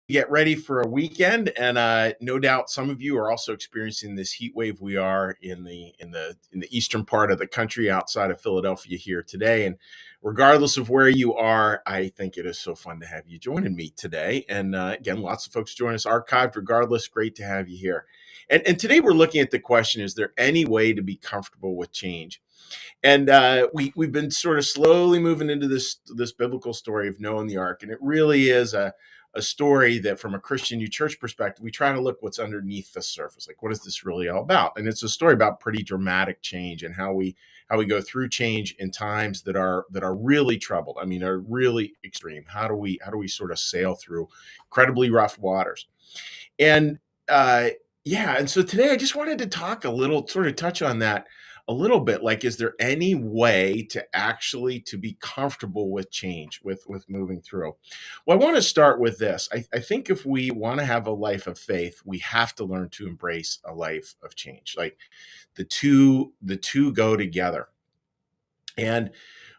get ready for a weekend, and no doubt some of you are also experiencing this heat wave we are in the eastern part of the country outside of Philadelphia here today. And regardless of where you are, I think it is so fun to have you joining me today. And again, lots of folks join us archived. Regardless, great to have you here. And today we're looking at the question: is there any way to be comfortable with change? And we've been sort of slowly moving into this biblical story of Noah and the ark, and it really is a story that, from a Christian New Church perspective, we try to look what's underneath the surface. Like, what is this really all about? And it's a story about pretty dramatic change and how we go through change in times that are really troubled. I mean, are really extreme. How do we sort of sail through incredibly rough waters? And yeah, and so today I just wanted to talk a little, sort of touch on that a little bit. Like, is there any way to actually to be comfortable with change, with moving through? Well, I want to start with this. I think if we want to have a life of faith, we have to learn to embrace a life of change. Like, the two go together. And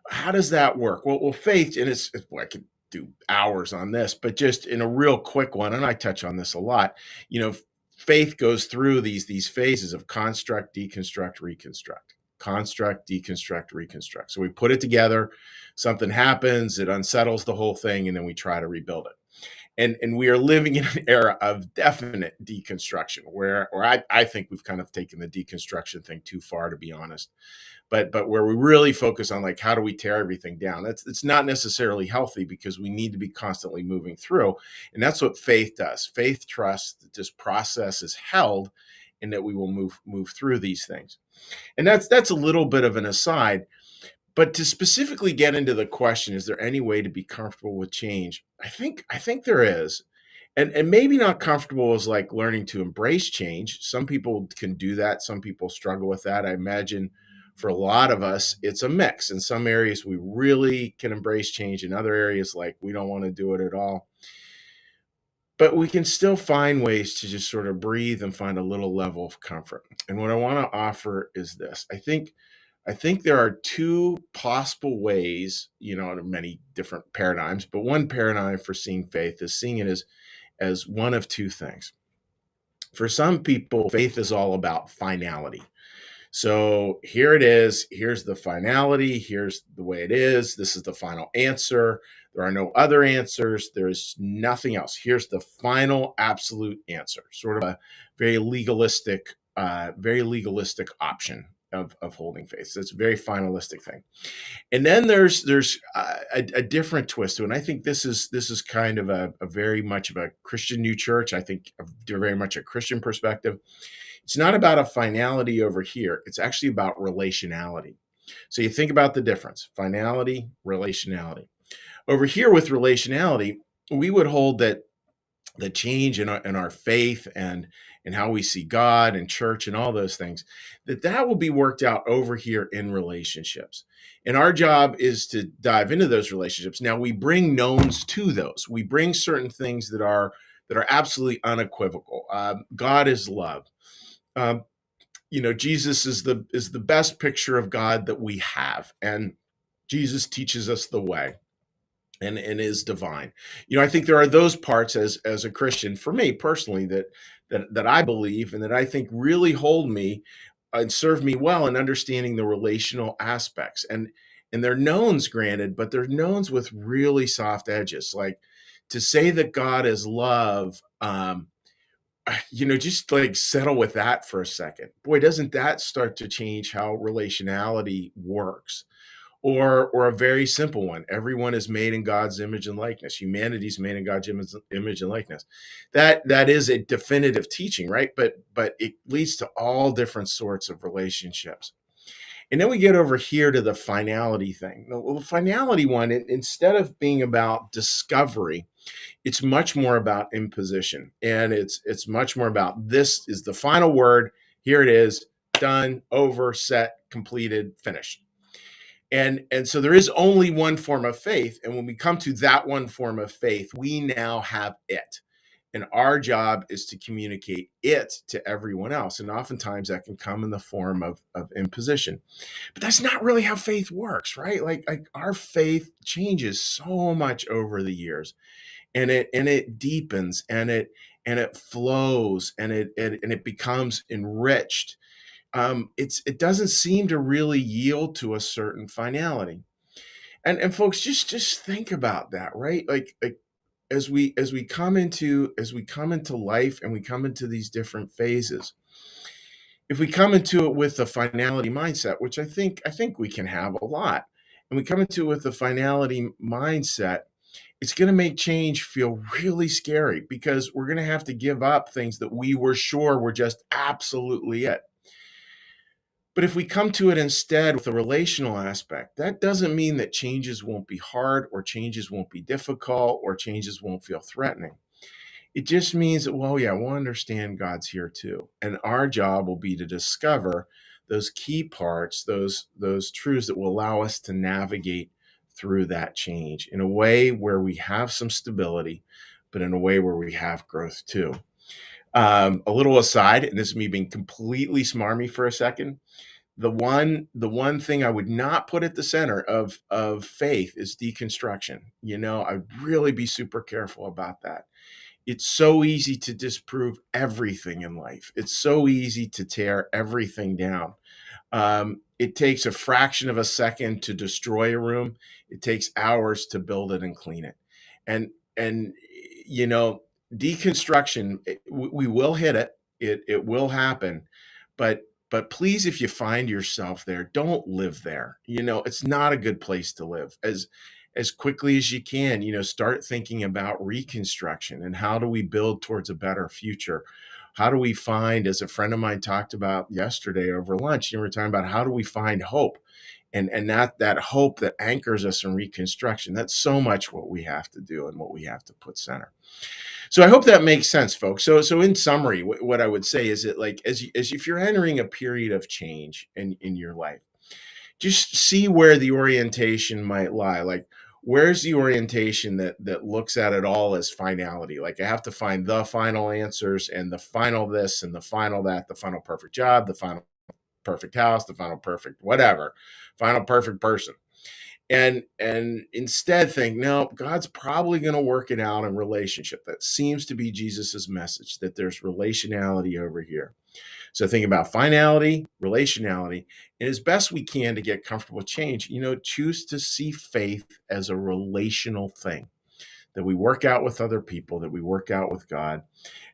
how does that work? Well, faith, and well, I could do hours on this, but just in a real quick one, and I touch on this a lot. You know, faith goes through these phases of construct, deconstruct, reconstruct. Construct, deconstruct, reconstruct. So we put it together, something happens, it unsettles the whole thing, and then we try to rebuild it. And we are living in an era of definite deconstruction, where I think we've kind of taken the deconstruction thing too far, to be honest. But where we really focus on, like, how do we tear everything down? It's not necessarily healthy, because we need to be constantly moving through. And that's what faith does. Faith trusts that this process is held and that we will move through these things. And that's a little bit of an aside. But to specifically get into the question, is there any way to be comfortable with change? I think there is. And maybe not comfortable is like learning to embrace change. Some people can do that. Some people struggle with that. I imagine for a lot of us, it's a mix. In some areas, we really can embrace change. In other areas, like, we don't want to do it at all. But we can still find ways to just sort of breathe and find a little level of comfort. And what I want to offer is this. I think there are two possible ways, in many different paradigms, but one paradigm for seeing faith is seeing it as one of two things. For some people, faith is all about finality. So here it is. Here's the finality. Here's the way it is. This is the final answer. There are no other answers. There's nothing else. Here's the final absolute answer. Sort of a very legalistic option of holding faith. So it's a very finalistic thing. And then there's a different twist to it. And I think this is kind of a very much of a Christian New Church. I think very much a Christian perspective. It's not about a finality over here. It's actually about relationality. So you think about the difference: finality, relationality. Over here with relationality, we would hold that the change in our faith and how we see God and church and all those things, that will be worked out over here in relationships. And our job is to dive into those relationships. Now, we bring knowns to those. We bring certain things that are absolutely unequivocal. God is love. Jesus is the best picture of God that we have, and Jesus teaches us the way, and is divine. I think there are those parts as a Christian, for me personally, that I believe and that I think really hold me and serve me well in understanding the relational aspects. And they're knowns, granted, but they're knowns with really soft edges. Like, to say that God is love, just like settle with that for a second. Boy, doesn't that start to change how relationality works? Or a very simple one: everyone is made in God's image and likeness. Humanity is made in God's image and likeness. That is a definitive teaching, right? But it leads to all different sorts of relationships. And then we get over here to the finality thing. The finality one, instead of being about discovery, it's much more about imposition. And it's much more about, this is the final word. Here it is, done, over, set, completed, finished. And so there is only one form of faith. And when we come to that one form of faith, we now have it. And our job is to communicate it to everyone else. And oftentimes that can come in the form of imposition. But that's not really how faith works, right? Like our faith changes so much over the years. and it deepens, and it flows, and it becomes enriched. It doesn't seem to really yield to a certain finality. And folks, just think about that, right? Like as we come into life, and we come into these different phases, if we come into it with the finality mindset, which I think we can have a lot, and we come into it with the finality mindset, it's going to make change feel really scary, because we're going to have to give up things that we were sure were just absolutely it. But if we come to it instead with a relational aspect, that doesn't mean that changes won't be hard, or changes won't be difficult, or changes won't feel threatening. It just means that, well, yeah, we'll understand God's here too. And our job will be to discover those key parts, those truths that will allow us to navigate through that change in a way where we have some stability, but in a way where we have growth too. A little aside, and this is me being completely smarmy for a second. The one thing I would not put at the center of faith is deconstruction. I'd really be super careful about that. It's so easy to disprove everything in life. It's so easy to tear everything down. It takes a fraction of a second to destroy a room. It takes hours to build it and clean it. And you know, deconstruction, we will hit it. It will happen, but please, if you find yourself there, don't live there. It's not a good place to live. As quickly as you can, start thinking about reconstruction, and how do we build towards a better future. How do we find, as a friend of mine talked about yesterday over lunch, we're talking about how do we find hope, and that hope that anchors us in reconstruction. That's so much what we have to do, and what we have to put center. So I hope that makes sense, folks. So in summary, what I would say is that, like, as if you're entering a period of change in your life, just see where the orientation might lie. Like, where's the orientation that looks at it all as finality? Like, I have to find the final answers, and the final this, and the final that, the final perfect job, the final perfect house, the final perfect whatever, final perfect person. And instead think, no, God's probably going to work it out in relationship. That seems to be Jesus's message, that there's relationality over here. So think about finality, relationality, and as best we can to get comfortable with change, choose to see faith as a relational thing that we work out with other people, that we work out with God,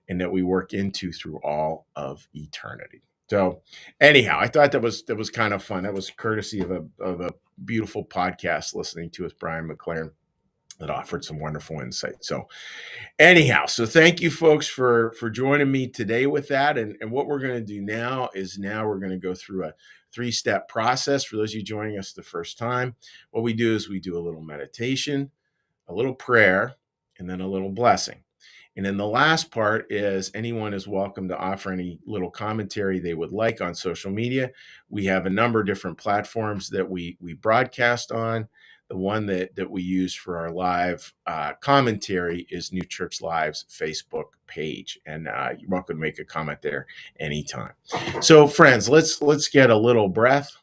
and that we work into through all of eternity. So anyhow, I thought that was kind of fun. That was courtesy of a beautiful podcast listening to with Brian McLaren that offered some wonderful insight. So anyhow, so thank you, folks, for joining me today with that. And what we're going to do now is, we're going to go through a 3-step process. For those of you joining us the first time, what we do is we do a little meditation, a little prayer, and then a little blessing. And then the last part is, anyone is welcome to offer any little commentary they would like on social media. We have a number of different platforms that we broadcast on. The one that we use for our live commentary is New Church Live's Facebook page, and you're welcome to make a comment there anytime. So, friends, let's get a little breath.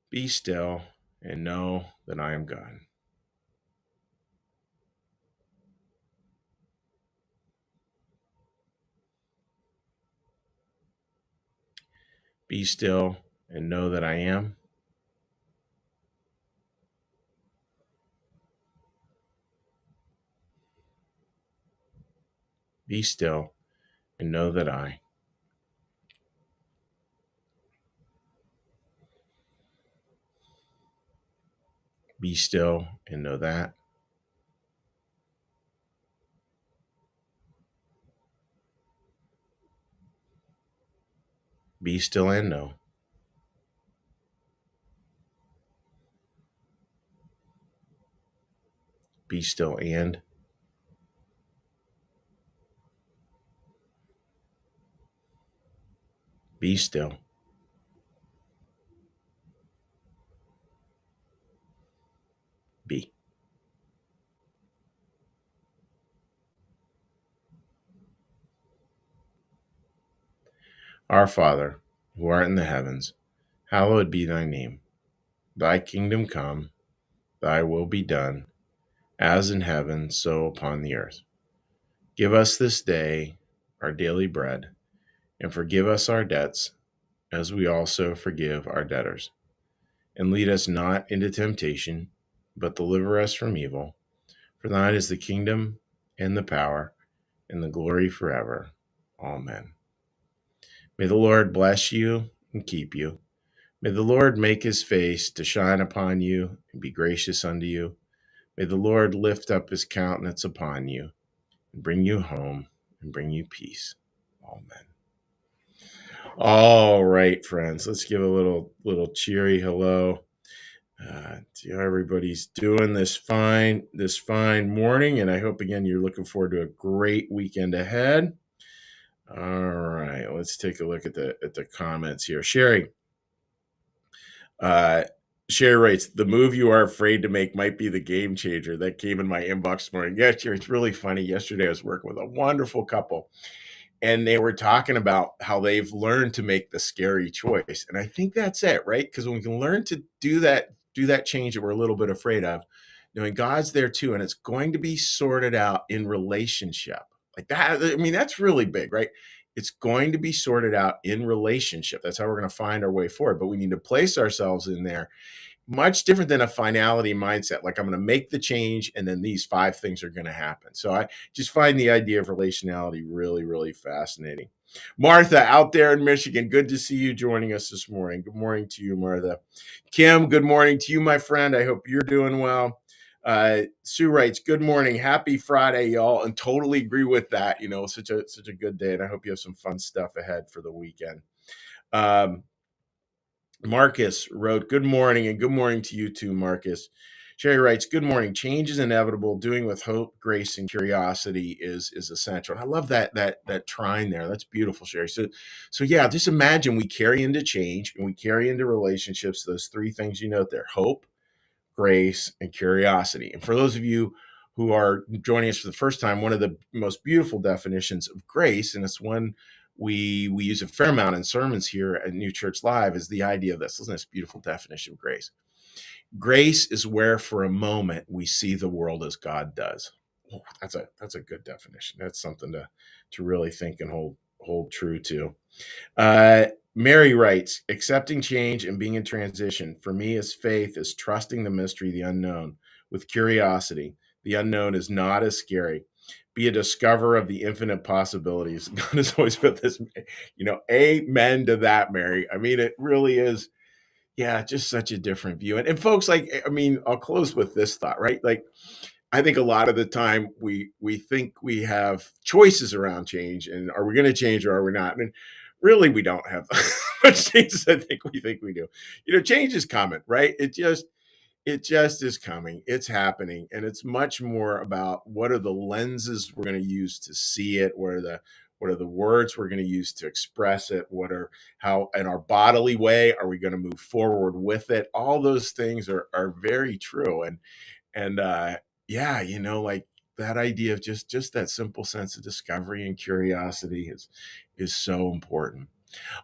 Be still and know that I am God. Be still and know that I am. Be still and know that I. Be still and know that. Be still and know. Be still and Be still. Be. Our Father, who art in the heavens, hallowed be thy name. Thy kingdom come, thy will be done, as in heaven, so upon the earth. Give us this day our daily bread, and forgive us our debts, as we also forgive our debtors. And lead us not into temptation, but deliver us from evil. For thine is the kingdom, and the power, and the glory forever. Amen. May the Lord bless you and keep you. May the Lord make his face to shine upon you and be gracious unto you. May the Lord lift up his countenance upon you and bring you home and bring you peace. Amen. All right, friends, let's give a little cheery hello. See how everybody's doing this fine morning, and I hope again you're looking forward to a great weekend ahead. All right, let's take a look at the comments here. Uh, Sherry writes, the move you are afraid to make might be the game changer. That came in my inbox this morning. Yeah, Sherry, it's really funny. Yesterday I was working with a wonderful couple, and they were talking about how they've learned to make the scary choice. And I think that's it, right? Because when we can learn to do that change that we're a little bit afraid of, knowing God's there too, and it's going to be sorted out in relationship. Like that, I mean, that's really big, right? It's going to be sorted out in relationship. That's how we're going to find our way forward. But we need to place ourselves in there, much different than a finality mindset. Like, I'm going to make the change and then these five things are going to happen. So I just find the idea of relationality really, really fascinating. Martha out there in Michigan, good to see you joining us this morning. Good morning to you, Martha. Kim, good morning to you, my friend. I hope you're doing well. Sue writes, good morning. Happy Friday, y'all. And totally agree with that. Such a good day. And I hope you have some fun stuff ahead for the weekend. Marcus wrote, good morning, and good morning to you too, Marcus. Sherry writes, good morning. Change is inevitable. Doing with hope, grace, and curiosity is essential. And I love that trine there. That's beautiful, Sherry. So yeah, just imagine we carry into change and we carry into relationships those three things you note there: hope, grace, and curiosity. And for those of you who are joining us for the first time, one of the most beautiful definitions of grace, and it's one we use a fair amount in sermons here at New Church Live, is the idea of this. Isn't this beautiful definition of grace? Grace is where for a moment we see the world as God does. Oh, that's a good definition. That's something to really think and hold true to. Uh, Mary writes, accepting change and being in transition. For me, is faith is trusting the mystery, the unknown, with curiosity. The unknown is not as scary. Be a discoverer of the infinite possibilities. God has always put this, amen to that, Mary. I mean, it really is, yeah, just such a different view. And folks, like, I mean, I'll close with this thought, right? Like, I think a lot of the time we think we have choices around change, and are we going to change or are we not? I mean, really, we don't have much change as I think we do. Change is coming, right? It just is coming. It's happening, and it's much more about what are the lenses we're going to use to see it. What are the words we're going to use to express it? How in our bodily way are we going to move forward with it? All those things are very true, and yeah, like that idea of just that simple sense of discovery and curiosity is so important.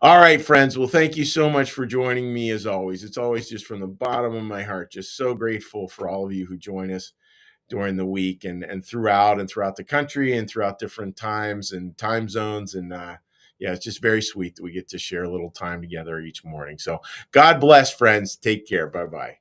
All right, friends. Well, thank you so much for joining me as always. It's always just from the bottom of my heart, just so grateful for all of you who join us during the week and throughout the country and throughout different times and time zones. And yeah, it's just very sweet that we get to share a little time together each morning. So God bless, friends. Take care. Bye-bye.